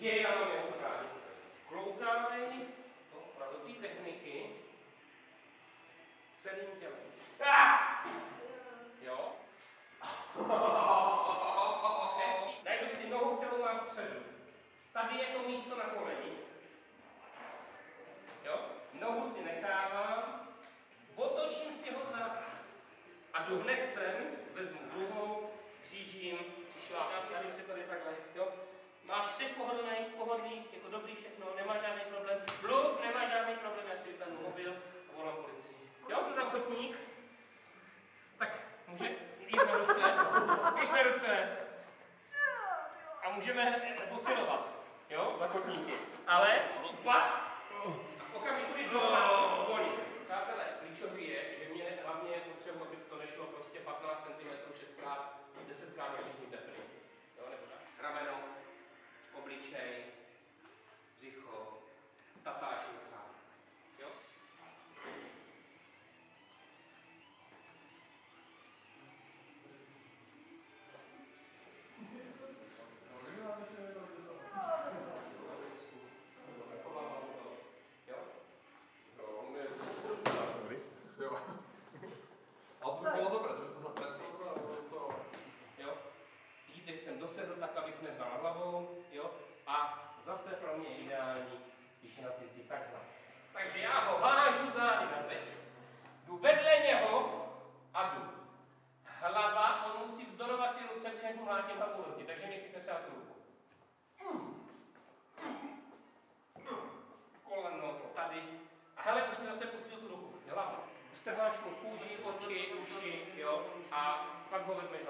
Já mám jeho správně. Klouzávej do té techniky celým tělem. Jo? Najdu si nohu, kterou mám vpředu. Tady je to místo na koleni. Jo? Nohu si nechávám, otočím si ho za a jdu hned sem, vezmu druhou, skřížím, přišlápám si tady takhle. Jo? Jsi pohodlný, jako dobrý všechno, nemá žádný problém. Mluv, nemá žádný problém, já si vypnu mobil a volám policii. Jo, tu záchodník, tak může jít na ruce, běž na ruce a můžeme posilovat, jo, záchodníky. Ale pak okamžiku, kdy doma volí. Přátelé, klíčový je, že mě hlavně je potřeba, aby to nešlo prostě 15 cm, 6x, 10x noční tepny. Jo, nebo tak. Rameno, obličej, břicho, tatášovka. Jo? Vidíte, že jsem dosedl tak, abych nevzal nad hlavou, jo? A zase pro mě je ideální, když je na ty zdi takhle. Takže já ho hážu zády na zeď, jdu vedle něho a jdu. Hlava, on musí vzdorovat ty ruce, když mu mlátím hlavu do zdi, takže mě chytne třeba tu ruku. Koleno tady. A hele, už mi zase pustil tu ruku, jo? Strháš mu kůži, oči, uši, jo? A pak ho vezmeš